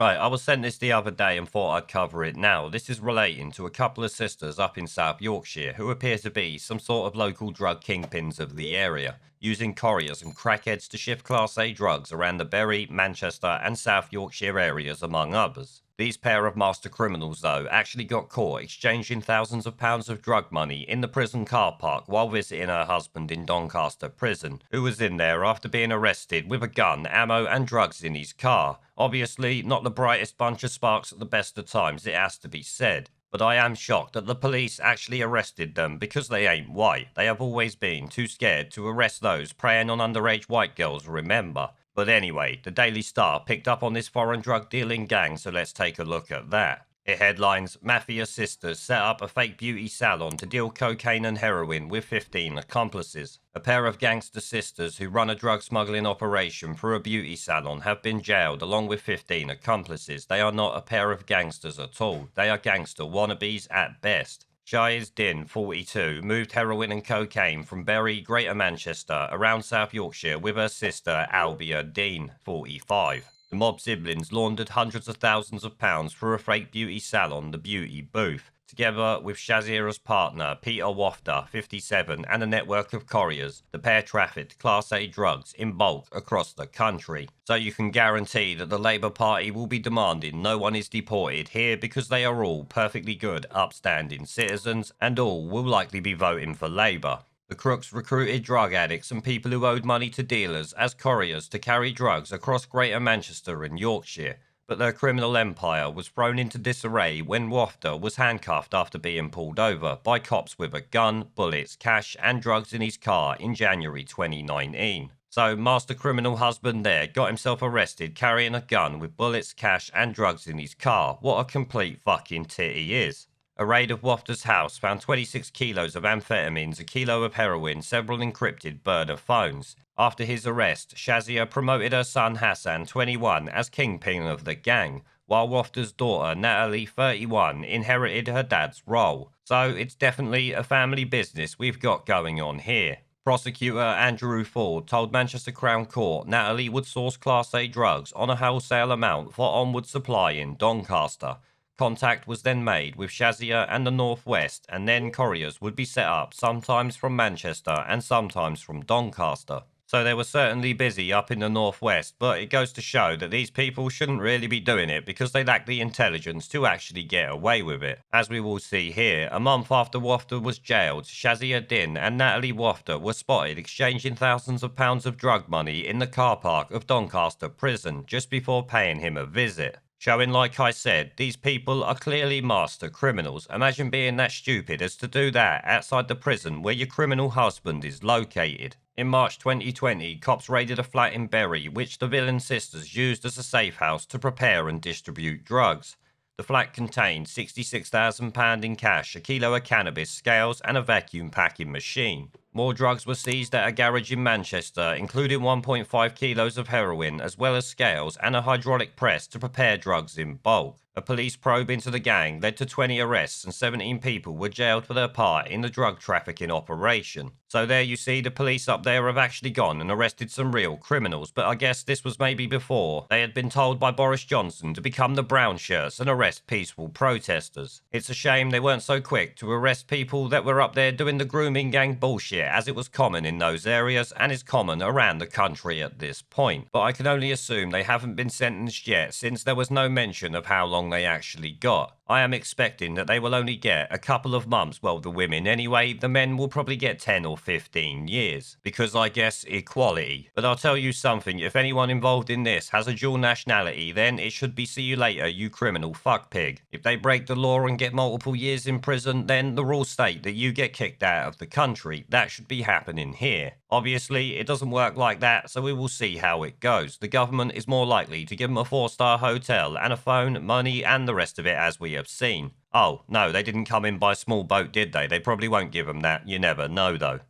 Right, I was sent this the other day and thought I'd cover it now. This is relating to a couple of sisters up in South Yorkshire who appear to be some sort of local drug kingpins of the area, using couriers and crackheads to shift Class A drugs around the Bury, Manchester and South Yorkshire areas, among others. These pair of master criminals, though, actually got caught exchanging thousands of pounds of drug money in the prison car park while visiting her husband in Doncaster prison, who was in there after being arrested with a gun, ammo and drugs in his car. Obviously, not the brightest bunch of sparks at the best of times, it has to be said. But I am shocked that the police actually arrested them because they ain't white. They have always been too scared to arrest those preying on underage white girls, remember. But anyway, the Daily Star picked up on this foreign drug dealing gang, so let's take a look at that. It headlines, Mafia sisters set up a fake beauty salon to deal cocaine and heroin with 15 accomplices. A pair of gangster sisters who run a drug smuggling operation through a beauty salon have been jailed along with 15 accomplices. They are not a pair of gangsters at all. They are gangster wannabes at best. Shazia, 42, moved heroin and cocaine from Bury, Greater Manchester, around South Yorkshire with her sister Abia, 45. The mob siblings laundered hundreds of thousands of pounds through a fake beauty salon, the Beauty Booth, together with Shazia's partner, Peter Wafter, 57, and a network of couriers. The pair trafficked Class A drugs in bulk across the country. So you can guarantee that the Labour Party will be demanding no one is deported here because they are all perfectly good, upstanding citizens, and all will likely be voting for Labour. The crooks recruited drug addicts and people who owed money to dealers as couriers to carry drugs across Greater Manchester and Yorkshire, but their criminal empire was thrown into disarray when Wafter was handcuffed after being pulled over by cops with a gun, bullets, cash and drugs in his car in January 2019. So master criminal husband there got himself arrested carrying a gun with bullets, cash and drugs in his car. What a complete fucking tit he is. A raid of Wafter's house found 26 kilos of amphetamines, a kilo of heroin, several encrypted burner phones. After his arrest, Shazia promoted her son Hassan, 21, as kingpin of the gang, while Wafter's daughter Natalie, 31, inherited her dad's role. So it's definitely a family business we've got going on here. Prosecutor Andrew Ford told Manchester Crown Court Natalie would source Class A drugs on a wholesale amount for onward supply in Doncaster. Contact was then made with Shazia and the North West, and then couriers would be set up, sometimes from Manchester and sometimes from Doncaster. So they were certainly busy up in the North West, but it goes to show that these people shouldn't really be doing it because they lack the intelligence to actually get away with it. As we will see here, a month after Wafter was jailed, Shazia and Natalie Wafter were spotted exchanging thousands of pounds of drug money in the car park of Doncaster prison just before paying him a visit. Showing, like I said, these people are clearly master criminals. Imagine being that stupid as to do that outside the prison where your criminal husband is located. In March 2020, cops raided a flat in Bury, which the villain sisters used as a safe house to prepare and distribute drugs. The flat contained £66,000 in cash, a kilo of cannabis, scales and a vacuum packing machine. More drugs were seized at a garage in Manchester, including 1.5 kilos of heroin, as well as scales and a hydraulic press to prepare drugs in bulk. A police probe into the gang led to 20 arrests and 17 people were jailed for their part in the drug trafficking operation. So there you see, the police up there have actually gone and arrested some real criminals, but I guess this was maybe before they had been told by Boris Johnson to become the brown shirts and arrest peaceful protesters. It's a shame they weren't so quick to arrest people that were up there doing the grooming gang bullshit, as it was common in those areas and is common around the country at this point. But I can only assume they haven't been sentenced yet, since there was no mention of how long they actually got. I am expecting that they will only get a couple of months. Well, the women anyway. The men will probably get 10 or 15 years. Because I guess equality. But I'll tell you something, if anyone involved in this has a dual nationality, then it should be see you later, you criminal fuckpig. If they break the law and get multiple years in prison, then the rules state that you get kicked out of the country. That should be happening here. Obviously, it doesn't work like that, so we will see how it goes. The government is more likely to give them a 4-star hotel and a phone, money, and the rest of it, as we have seen. Oh, no, they didn't come in by small boat, did they? They probably won't give them that. You never know, though.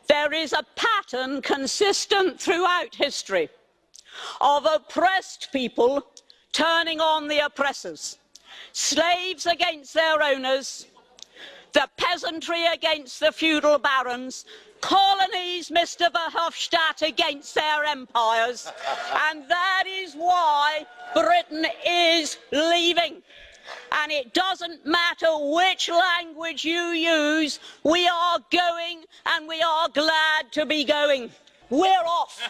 There is a pattern consistent throughout history of oppressed people turning on the oppressors, slaves against their owners, the peasantry against the feudal barons, colonies, Mr. Verhofstadt, against their empires. And that is why Britain is leaving. And it doesn't matter which language you use, we are going, and we are glad to be going. We're off.